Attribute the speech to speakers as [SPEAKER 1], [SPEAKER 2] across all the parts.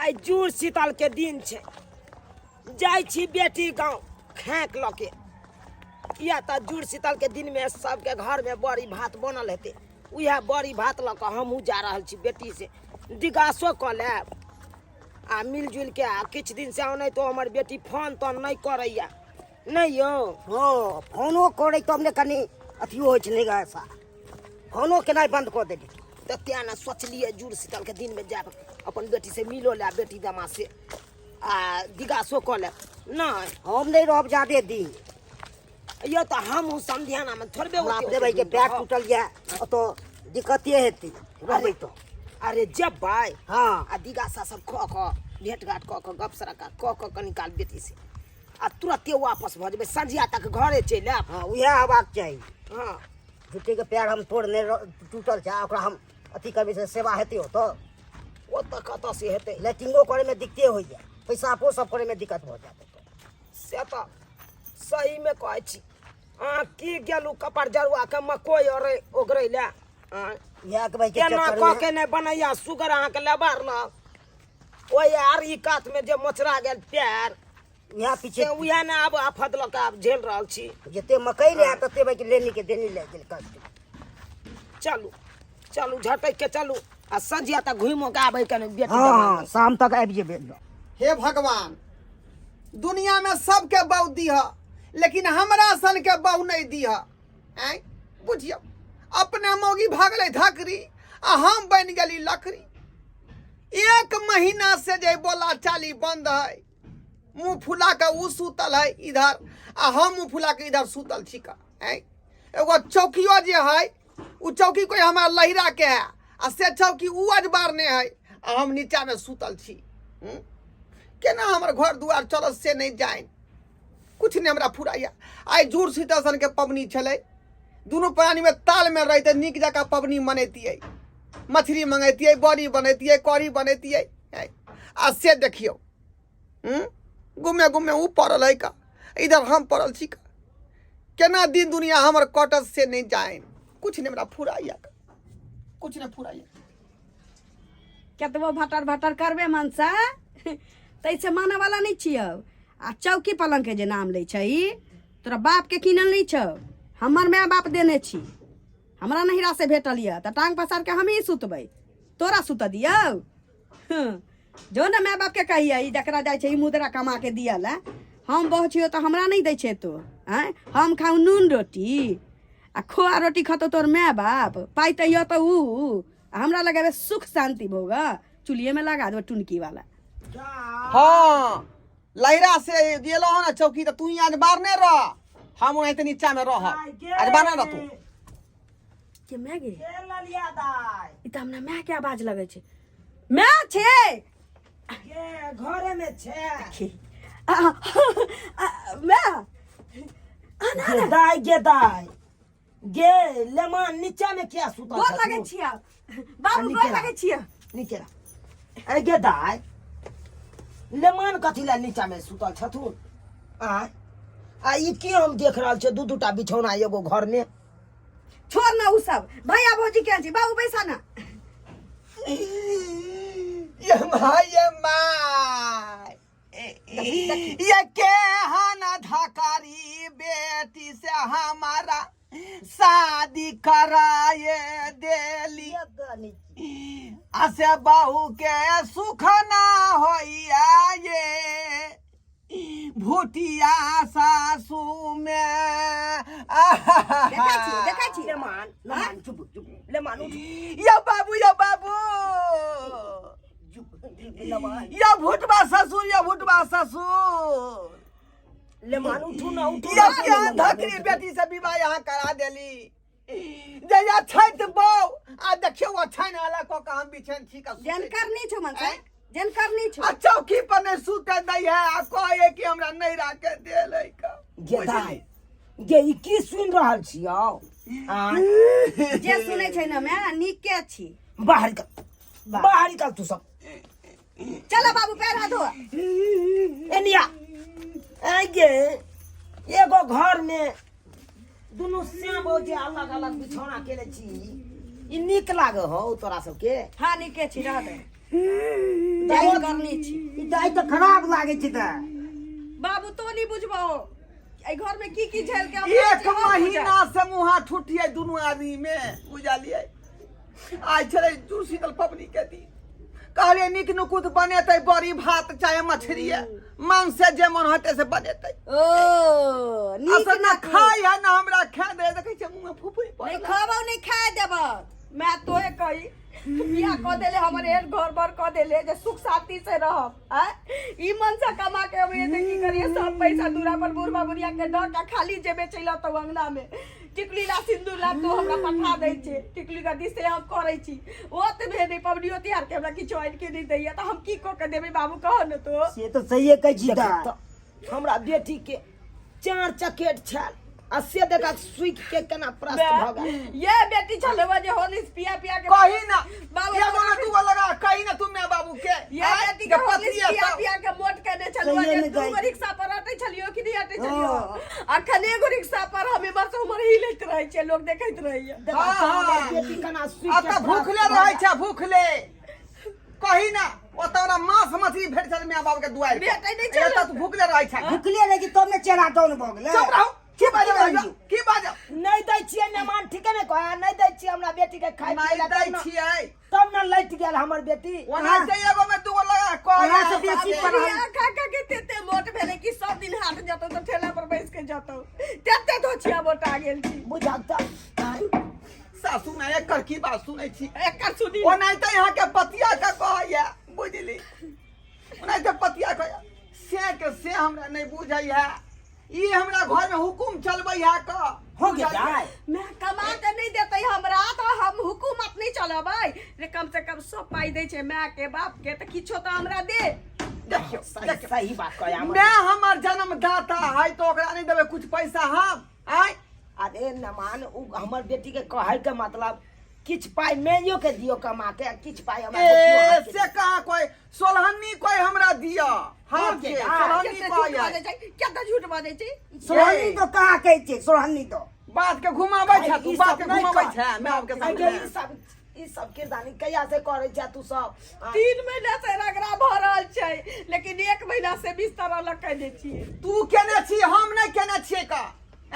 [SPEAKER 1] आई जुड़ शीतल के दिन छे जाई छी बेटी गांव खेक लके या त जुड़ शीतल के दिन में सबके घर में बड़ी भात बनल हेते उहे बड़ी भात लक हमहू जा रहल छी बेटी से दिगासो क लेब आ मिलजुल के आ किछ दिन से आउ नहीं तो हमर बेटी फोन तो नहीं करैया नहीं यो
[SPEAKER 2] हाँ फोनो करे तो हमने कनी अथी हो छले ऐसा फोनो केना बंद कर देली
[SPEAKER 1] तो त्या ना सोचलिए जुड़ शीतल के दिन में जाब अपन बेटी से मिलो ले बेटी दमा से आ दिगासो क ले नहीं
[SPEAKER 2] हम नहीं रहब ज्यादा दिन
[SPEAKER 1] ये तो हम समझाना में थोड़बे
[SPEAKER 2] बाप रे भाई के पैर टूटल गया तो दिक्कते हेती रहबै तो
[SPEAKER 1] अरे जब भाई
[SPEAKER 2] हाँ
[SPEAKER 1] आ दिगासा सब ख भेंट घाट क गपसरा क कनिकाल बेटी से आ तुरंते वापस भ जेबे संझिया तक घरे चलि आब
[SPEAKER 2] हाँ उहे आबाक चाहिए
[SPEAKER 1] हाँ
[SPEAKER 2] झूठे के पैर हम तोड़ने टूटल छै ओकरा हम अथी करबे से सेवा हेतै हो तो
[SPEAKER 1] वो तो कत से हेतै
[SPEAKER 2] लैट्रिंगो करे में दिक्कते हो जाए पेशाबो सब करे में दिक्कत हो जाए
[SPEAKER 1] से तो सही में कहै छी आ की गेलू कपर जरुआ के मकोई अरे ओगरै ले
[SPEAKER 2] इएह के भाई के
[SPEAKER 1] केना
[SPEAKER 2] चक्कर
[SPEAKER 1] क
[SPEAKER 2] में
[SPEAKER 1] के नै बनैया सुगर अहाँ के लेबार ल ओए यार ई कात में जे मचरा गेल पैर
[SPEAKER 2] यहाँ पीछे
[SPEAKER 1] उहे ने अब आफत लक आब झेल रहल छी
[SPEAKER 2] जते मकई रहे तते भाई के लेनी के देनी ले गेल काट
[SPEAKER 1] चलू चलू झटक के चलू आ संझिया तक घुमो के आबै के बेटी
[SPEAKER 2] हाँ शाम तक आबि जेबे
[SPEAKER 3] हे भगवान दुनिया में सबके बहू दीह लेकिन हमरा सन के बहू नहीं दीह बुझियो अपने मौगी भागले धकरी आ हम बन गेली लकड़ी एक महीना से जे बोला चाली बंद है मुंह फुला के ऊ सुतल है इधर आ हम मुंह फुला के इधर सुतल छी का एगो चौकियो जे है उ चौकी कोई हमारा लहिरा के है आ से चौकी ऊ अजबार ने है आ हम नीचा में सुतल छी केना हमर घर दुआर चलत से नहीं जाए कुछ नहीं हमरा फुराइया आई जुड़ शीतल सन के पबनी छले दोनों प्राणी में ताल में रहते निक जका पबनी मनैतियै मछली मंगैतियै बड़ी बनैतियै कढ़ी बनैतियै आ से देखियो घूमे घूमे ऊ पड़ल है का इधर हम पड़ल छी का केना दिन दुनिया हमर कटत से नहीं जाए कुछ नहीं हमरा फुराइया कुछ नहीं फुराइया
[SPEAKER 4] केतबो भटर भटर करबे मनसा तैसे माने वाला नहीं छियौ आ चौकी पलंग के जे नाम लै छै तोरा बाप के किनल नहीं छौ हमर माय बाप देने छी हमरा नहिरा से भेटल यऽ त टांग पसार के हम ही सुतबै तोरा सुत दियौ जो ने माय बाप के कहिए ई जकरा जाइ छै ई मुद्रा कमा के दियल हम बहु छियौ तो हमरा नहीं दै छै तो हम खाऊ नून रोटी आ खोआ रोटी खतो तोर माय बाप पाई तैयो तो ऊ हमरा लगाबे सुख शांति भोग चुलिये में लगा दो टुनकी वाला
[SPEAKER 3] हाँ लहरा से गेलो ना चौकी तो तू आज बार ने रह हम वहीं नीचा में रह आज बार ना रह तू
[SPEAKER 4] के मैं गे
[SPEAKER 1] ललिया दाई
[SPEAKER 4] ई त हमरा माय के आवाज लगे छै माय छै
[SPEAKER 1] के घरे में छे
[SPEAKER 4] माय
[SPEAKER 1] दाई गे लेमान नीचा में क्या सुता
[SPEAKER 4] गोर लगे छिया बाबू गोर लगे छिया
[SPEAKER 1] निकेरा अरे गे दाई लेमान कथी ला नीचा में सुतल छथुन आ ई के हम देख रहल छै दू दूटा बिछौना एगो घर में
[SPEAKER 4] छोड़ ना उ सब भैया भौजी के छी बाबू बैसा ना
[SPEAKER 3] ये माय ये के हाना धकारी बेटी से हमारा शादी कराए देली असे बहू के सुख ना होइया ये भूटिया सासू में
[SPEAKER 4] देखै छी
[SPEAKER 1] लेमान चुप लेमान उठ
[SPEAKER 3] या बाबू या भूटबा ससुर
[SPEAKER 1] लेमान उठू ना उठू
[SPEAKER 3] या क्या धकरी बेटी से विवाह यहाँ करा देली जया छैत बौ आ देखियो वो छैन वाला को हम बिछन छी का
[SPEAKER 4] जानकार नहीं छौ मनसा जानकार नहीं छौ
[SPEAKER 3] आ चौकी पर ने सुते दै है आ कहे कि हमरा नहीं राखे देलै का
[SPEAKER 1] गे दाई गे ई की सुन रहल छियौ
[SPEAKER 4] जे सुनै छै ना मैं नीके छी
[SPEAKER 1] बाहर निकल तू सब
[SPEAKER 4] चलो बाबू पैर हाथ धो
[SPEAKER 1] एनिया आ गे एगो घर में दोनों श्याम बहू जे अलग अलग बिछौना केले छी ई नीक लागे हो तोरा सबके
[SPEAKER 4] हाँ नीके छी रह दे दाई करनी छी
[SPEAKER 2] ई दाई तो खराब लागे छै त
[SPEAKER 4] बाबू तो नहीं बुझबो ए घर में की झेल के
[SPEAKER 3] एक महीना से मुहा ठुठिए दुनू आदमी में बुझलिए। आज छले जुड़ शीतल पबनी के दिन कहले निक नुकुत बनेते बड़ी भात चाहे मछली मांस से जे मन हटे से बनेते।
[SPEAKER 4] ओ नीक
[SPEAKER 3] असल
[SPEAKER 4] ना
[SPEAKER 3] ना खाई है ना हमरा खा दे देखे छ मुंह में फुफुरी
[SPEAKER 4] नहीं
[SPEAKER 3] पड़ल।
[SPEAKER 4] खाबो नहीं खाए देब मैं तोहे कही बियाह क देले हमर एक घर बर क देले जे सुख शांति से रहब ई मन से कमा के अबे त की करिए सब पैसा दूरा पर बुढ़वा बुढ़िया के द के खाली जेबे चैला तो अंगना में टिकली ला सिंदूर ला तो हमरा पठा दै छै टिकली का दिसे हम करै छी ओत भे नहीं पबनियो त्योहार के हमरा किछो आइन के नहीं दैया त हम की क के देबे बाबू कह न तो
[SPEAKER 2] से तो सही कहै छी दा
[SPEAKER 1] हमरा बेटी के 4 चकेट छल आ से देखा सुख के केना प्रस्त भ गेल।
[SPEAKER 4] ये बेटी छलवा जे होलिस पिया पिया के
[SPEAKER 3] कही ना
[SPEAKER 4] बाबू
[SPEAKER 3] ये बोला तू लगा कही ना तुम मैं बाबू के
[SPEAKER 4] ये बेटी के होलिस पिया पिया के मोट के दे छलवा जे तू रिक्शा पर हटै छलियो कि नहीं हटै छलियो अखन एगो रिक्शा पर हम इमर से उमर हिलैत रहै छै लोग देखैत रहैया
[SPEAKER 3] हां
[SPEAKER 1] बेटी केना सुख
[SPEAKER 3] अब तो भूखले रहै छै भूखले कही ना ओ तोरा मांस मछली भेट छल मैं बाबू के दुआर
[SPEAKER 4] भेटै नहीं
[SPEAKER 3] ये
[SPEAKER 4] छल
[SPEAKER 3] तो भूखले रहै छै।
[SPEAKER 2] भुखले रहे कि तुमने चेहरा डाउन भ गेलै
[SPEAKER 3] चुप रहो की बाजब की बाजब
[SPEAKER 1] नहीं दै छियै मेहमान ठीक ने कह नहीं दै छियै हमरा बेटी के खाइ
[SPEAKER 3] नहीं दै छियै
[SPEAKER 1] तब न लैट गेल हमर बेटी।
[SPEAKER 3] ओना से एगो में दूगो लगा कह
[SPEAKER 2] ओना से बेसी पर
[SPEAKER 4] काका के तेते मोट भेले कि सब दिन हाट जतो तो ठेला पर बैस के जतो तेते तो छिया मोटा गेल छी
[SPEAKER 1] बुझल त
[SPEAKER 3] सासू में एकर की बात सुनै छी
[SPEAKER 4] एकर सुनी
[SPEAKER 3] ओना त यहाँ के पतिया का कहैया बुझली ओना त पतिया कहैया से हमरा नहीं बुझै है ई हमरा घर में हुकुम चलबै है का
[SPEAKER 2] हो गया
[SPEAKER 4] मैं कमा के नहीं देते हमरा तो हम हुकूमत नहीं चलबै रे कम से कम सब पाई दे छे मां के बाप के त किछो तो हमरा दे
[SPEAKER 3] देखियो
[SPEAKER 1] सही बात कह हमर
[SPEAKER 3] मैं हमर जन्मदाता है तो ओकरा नहीं देबे कुछ पैसा हम आय
[SPEAKER 1] अरे नमान उ हमर बेटी के कहै के मतलब किछ पाई मेयो के दियो कमा के किछ पाई हमरा
[SPEAKER 3] से कहा कोई सोलहनी कोई हमरा दिया हाथ के सोलहनी पाया
[SPEAKER 4] क्या तो झूठ बाजे छी
[SPEAKER 2] सोहनी तो कहाँ कहै छै सोहनी तो
[SPEAKER 3] बात के घुमाबै छ तू बात के घुमाबै छ मैं आपके सामने
[SPEAKER 1] ई सब किरदानी कहिया से करे छ तू सब
[SPEAKER 4] 3 महीना से रगड़ा भरल छै लेकिन 1 महीना से बिस्तर अलग कर दे छी
[SPEAKER 3] तू केने छी हम नहीं केने छिए का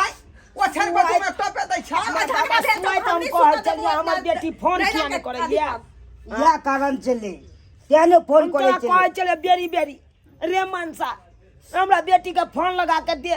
[SPEAKER 3] आय ओछन पर तू में टपे दै छ
[SPEAKER 1] हम कहै छलिए हमर बेटी फोन किया नहीं करे
[SPEAKER 2] या कारण चले केने फोन करे छै
[SPEAKER 1] कहै छले बेरी बेरी रे मनसा हमरा बेटी के फोन लगा के दे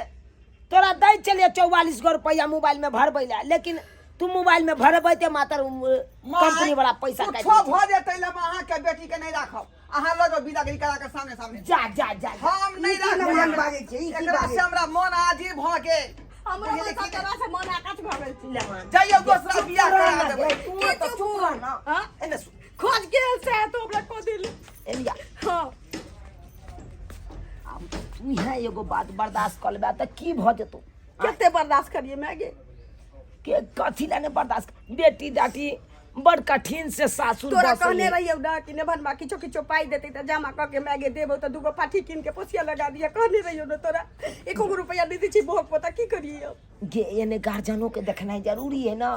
[SPEAKER 1] तोरा दै चलिए 44 रुपया मोबाइल में भरबै ला लेकिन तू मोबाइल में भरबै ते मात्र कंपनी वाला पैसा काट
[SPEAKER 3] छो भ जेतै ले अहाँ के बेटी के नहीं राखब अहाँ लग बिदागरी करा के सामने सामने
[SPEAKER 1] जा जा जा
[SPEAKER 3] हम नहीं
[SPEAKER 2] मन
[SPEAKER 3] राखब
[SPEAKER 2] बाजे छै ई की
[SPEAKER 3] एकरा
[SPEAKER 2] बाजे
[SPEAKER 3] से हमरा मन आजीर भ गेल
[SPEAKER 4] हमरा मन तोरा से मन आकाश भ गेल छी
[SPEAKER 3] जाइयो दूसरा बियाह करा देबै
[SPEAKER 1] तू तो चुप रह ना
[SPEAKER 4] हां
[SPEAKER 1] एने
[SPEAKER 4] खोज गेल से तो हमरा को दिल
[SPEAKER 1] एलिया
[SPEAKER 4] हां
[SPEAKER 1] तू है एगो बात बर्दाश्त कर लेबा त की भ जेतो
[SPEAKER 4] केते बर्दाश्त करिए मैं गे
[SPEAKER 1] के कथी लाने बर्दाश्त बेटी डाटी बड़ कठिन से सासुर
[SPEAKER 4] तोरा
[SPEAKER 1] बसैले।
[SPEAKER 4] कहने रहियो ना कि ने बनवा किछो किछो पाई देते त जमा क के मैगे देबो त दुगो पाठी किन के पोसिया लगा दिया कहने रहियो ना तोरा 1 रुपया दे दी छी भोग पता की करिए
[SPEAKER 1] गे एने गार्जियनों के देखना जरूरी है ना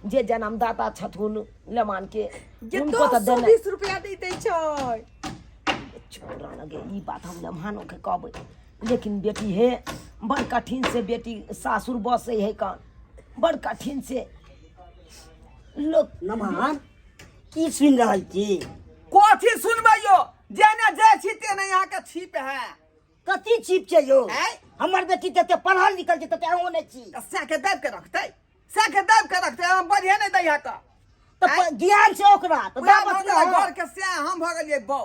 [SPEAKER 1] जे जन्मदाता छथुन लेमान के
[SPEAKER 4] ये
[SPEAKER 1] उनको
[SPEAKER 4] तो
[SPEAKER 1] तो देना
[SPEAKER 4] 120 रुपया देते छै
[SPEAKER 1] छोड़ा लगे ई बात हम लेमानों के कहबै लेकिन बेटी है बड़ कठिन से बेटी सासुर बसे है कान बड़ कठिन से लोग
[SPEAKER 2] नमान की सुन रहल छी
[SPEAKER 3] कोठी सुनबैयो जेने जे छी तेने यहाँ के छिप है
[SPEAKER 2] कथी छिप छै यो
[SPEAKER 3] हैं?
[SPEAKER 2] हमर बेटी तते पढ़ल लिखल छै तते अहो नै छी
[SPEAKER 3] से के दाब के रखतै से के दाब के रखतै हम बढ़िया नहीं दै का
[SPEAKER 2] त ज्ञान छै ओकरा त दाबत
[SPEAKER 3] घर के से हम भ गेलिए बौ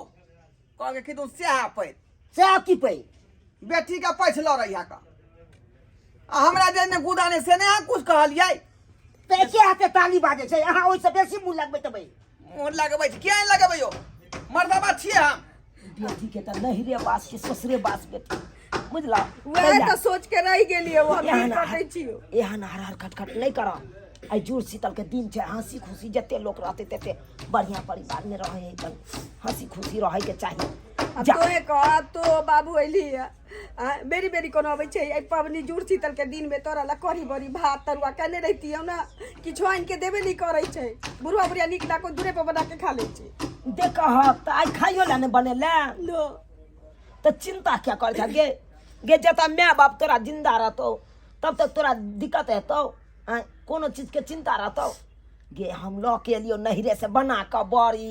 [SPEAKER 3] कह के किदु से पे
[SPEAKER 2] से की पै
[SPEAKER 3] बेटी का पैछ ल रही का हमरा जेने गुदाने से ने कुछ कहलिए
[SPEAKER 2] त एके हाथे ताली बाजे छै अहाँ ओइ से बेसी मुंह लगबै तबै
[SPEAKER 3] मोन लगबै छै किया लगबै यो मर्दबा छिए हम
[SPEAKER 1] बेटी के त नहिरे बास के ससुरे बास बेटी बुझला
[SPEAKER 4] वह तो सोच के रह गेलिए वो हम
[SPEAKER 1] एहन
[SPEAKER 4] नहीं कहै छियो
[SPEAKER 1] एहन हर खटखट नहीं कर आई जुड़ शीतल के दिन छै हंसी खुशी जते लोग रहते तते बढ़िया परिवार में रहे है हंसी खुशी रहे के चाहिए
[SPEAKER 4] अब तो एक तो बाबू एली बेरी बेरी कोनो अबै छै एहि पाबनि जुड़ शीतल के दिन में तोरा ला करी बड़ी भात तरुआ केने रहितियौ ना किछो आनि के देबे नहीं करै छै बुढ़वा बुढ़िया नीक डाको दूरे पर बना के खा लै छै
[SPEAKER 1] देख त आई खाइयो ला ने बनेले
[SPEAKER 4] नो
[SPEAKER 1] तो चिंता क्या कर गे गे जता माँ बाप तोरा जिंदा रहतो तब तक तोरा दिक्कत हेतौ कोनो चीज के चिंता रहतो गे हम ल के लियो नहिरे से बना के बड़ी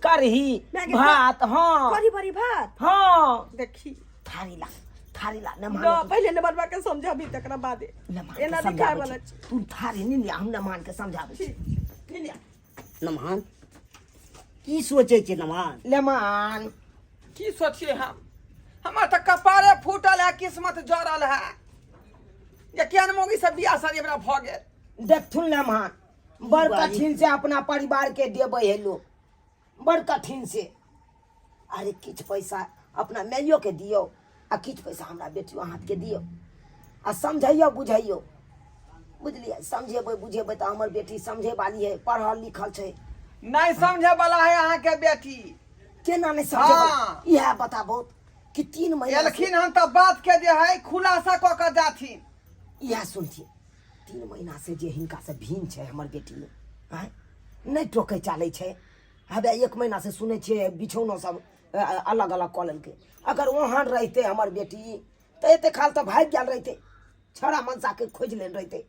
[SPEAKER 1] करही भात हाँ
[SPEAKER 4] करी बड़ी भात
[SPEAKER 1] हाँ
[SPEAKER 4] देखी
[SPEAKER 1] थारी ला न
[SPEAKER 4] नो पहले ने बनवा के समझाबी तकरा बादे एना दिखाय वाला छै
[SPEAKER 1] तू थारी नहीं लिया हम न मान के समझाबे छी नहीं लिया
[SPEAKER 2] नमान की सोचे छे नमान
[SPEAKER 1] लेमान
[SPEAKER 3] की सोचिए हम हमार तो कपारे फूटल है किस्मत जड़ल है ये कियान मोगी से बियाह शादी हमरा भ गेल
[SPEAKER 1] देखथुन लेमान बड़ कठिन से अपना परिवार के देबै है लोग बड़ कठिन से अरे किछ पैसा अपना मैयो के दियो आ किछ पैसा हमरा बेटियो हाथ के दियो आ समझैयो बुझैयो बुझलिए समझेबै बुझेबै तो हमर बेटी समझे वाली है पढ़ल लिखल छै
[SPEAKER 3] नहीं समझे वाला है अहाँ के बेटी
[SPEAKER 1] केना नहीं समझे
[SPEAKER 3] हाँ।
[SPEAKER 1] यह बताबो कि 3 महीना
[SPEAKER 3] एलखिन हम तो बात के जे है खुलासा क के जाथिन
[SPEAKER 1] यह सुनथिन 3 महीना से जे हिनका से भीन छै हमर बेटी में नहीं टोकै चालै छै हबे 1 महीना से सुनै छियै बिछौनो सब अलग अलग कऽ लेलकै अगर वहाँ रहते हमर बेटी तो एते खाल तो भाग गेल रहते छड़ा मनसा के खोज लेन रहते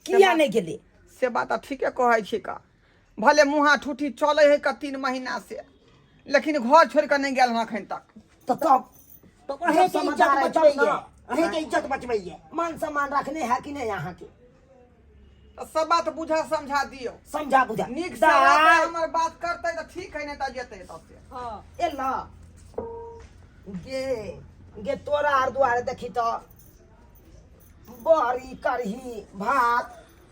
[SPEAKER 1] किया नहीं गेले
[SPEAKER 3] से बात तो ठीके कहै छी का भले मुँहा ठूठी चले है का 3 महीना से लेकिन घर छोड़ कर नहीं गेल हन अखन तक
[SPEAKER 1] तो तब
[SPEAKER 2] तो अहे के इज्जत बचबैये अहे के इज्जत बचबैये
[SPEAKER 1] मान सम्मान रखने है कि नहीं यहाँ के
[SPEAKER 3] तो सब बात बुझा समझा दियो
[SPEAKER 1] समझा बुझा
[SPEAKER 3] नीक से रहतै, हमर बात करते तो ठीक है नहीं तो जेते तब से
[SPEAKER 4] हां
[SPEAKER 1] एला गे गे तोरा आर दुआरे देखी तो बड़ी करही भात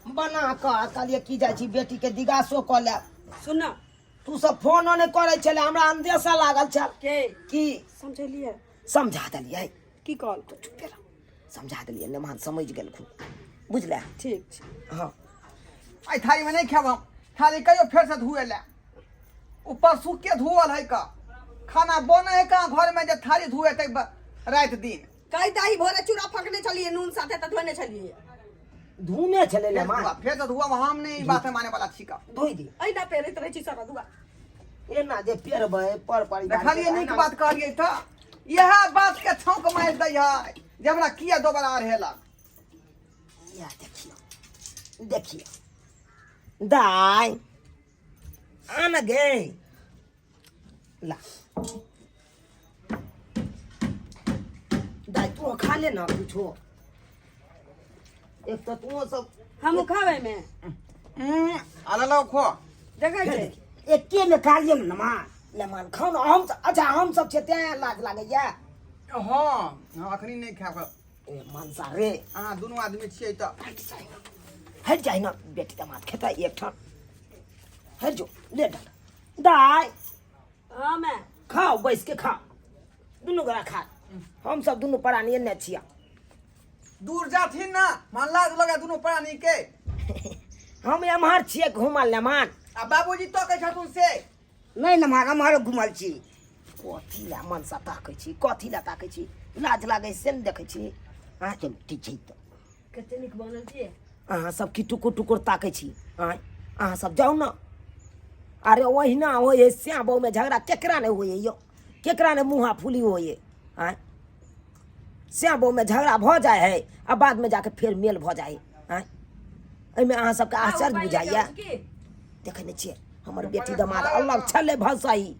[SPEAKER 1] बना कर कहलिए की जाइ छी बेटी के दिगासो कऽ ले
[SPEAKER 4] सुन
[SPEAKER 1] तू सब फोनो नहीं करे छले हमरा अंदेशा लागल छल
[SPEAKER 4] के
[SPEAKER 1] की
[SPEAKER 4] समझलिए
[SPEAKER 1] समझा देलिए
[SPEAKER 4] की कहल
[SPEAKER 1] चुपे रह समझा देलिए नेमान समझ गेल खूब बुझले
[SPEAKER 4] ठीक छै
[SPEAKER 1] हाँ
[SPEAKER 3] आई थारी में नहीं खेब हम खाली कहियो फेर से धुए ले ऊपर सूख के धुअल है का खाना बने है का घर में जे थारी धुए तक रात दिन
[SPEAKER 4] कई दाई भोरे चूड़ा फकने चलिए नून साथे त धोने चलिए
[SPEAKER 1] धूमे छले नेमान
[SPEAKER 3] फेर से धुआ हम नहीं ई बात माने वाला छी का
[SPEAKER 1] धोई दी
[SPEAKER 4] ऐना पेरे तरह छी सारा दुआ
[SPEAKER 1] एना जे पेरबै पर परिवार
[SPEAKER 3] देखलिए नीक बात कहलिए था यह बात के छौंक मार दै है जे हमरा किया दोबारा रहेला
[SPEAKER 1] या देखियो दाई आन गे ला दाई तू खा ले ना कुछो एक तो तू सब
[SPEAKER 4] हम खावे में
[SPEAKER 3] आला लो खो
[SPEAKER 4] देखै छै
[SPEAKER 2] एके में खा लियम नमा
[SPEAKER 1] लेमान खाओ ना हम अच्छा हम सब छे ते लाज लागैया
[SPEAKER 3] हां अखनी नहीं खाब
[SPEAKER 1] ए मनसा रे
[SPEAKER 3] अहाँ दुनू आदमी छियै त
[SPEAKER 1] हट जाए ना बेटी दामाद खेता एक ठन हट जो ले डाल दाई
[SPEAKER 4] हां मैं
[SPEAKER 1] खाओ बैस के खाओ दुनू गोरा खा हम सब दुनू प्राणी ने छिया
[SPEAKER 3] दूर जाथिन ना मन लाज लगा दुनू प्राणी के
[SPEAKER 1] हम एम्हर छिए घूमल लेमान
[SPEAKER 3] आ बाबूजी तो कहै छथुन से
[SPEAKER 2] नहीं नमान हमारो घुमल छी
[SPEAKER 1] कथी ला मनसा ताकै छी कथी ला ताकै छी लाज लागै से ने देखै छी हाँ
[SPEAKER 2] चल ठीक छै तो
[SPEAKER 4] कते निक बनल छियै
[SPEAKER 1] अहाँ सब की टुकुर टुकुर ताकै छी हाँ अहाँ सब जाओ ना अरे ओहिना होए श्याम बहू में झगड़ा केकरा ने होए यो केकरा ने मुँहा फूली होए हाँ श्याम बहू में झगड़ा भ जाए है आ बाद में जाके फिर मेल भ जाए हाँ एहिमे अहाँ सबके आश्चर्य बुझाइया देखे नहीं छियै हमर बेटी दामाद अलग छले भसाई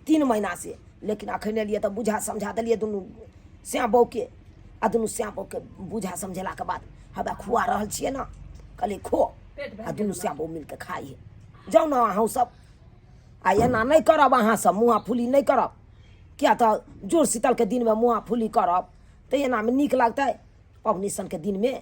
[SPEAKER 1] 3 महीना से लेकिन अखने लिए तो बुझा समझा दिलिए दुनू श्याम बहू के आ दुनू श्याम बहू के बुझा समझेला के बाद हवा खुआ रहल छियै ना कहलिए खो आ दुनू श्याम बहू मिल के खाइए जाओ ना अहाँ सब आ एना नहीं करब अहाँ सब मुँहा फूली नहीं करब क्या तो जुड़ शीतल के दिन में मुँहा फूली करब तो एना में नीक लगतै पबनी सन के दिन में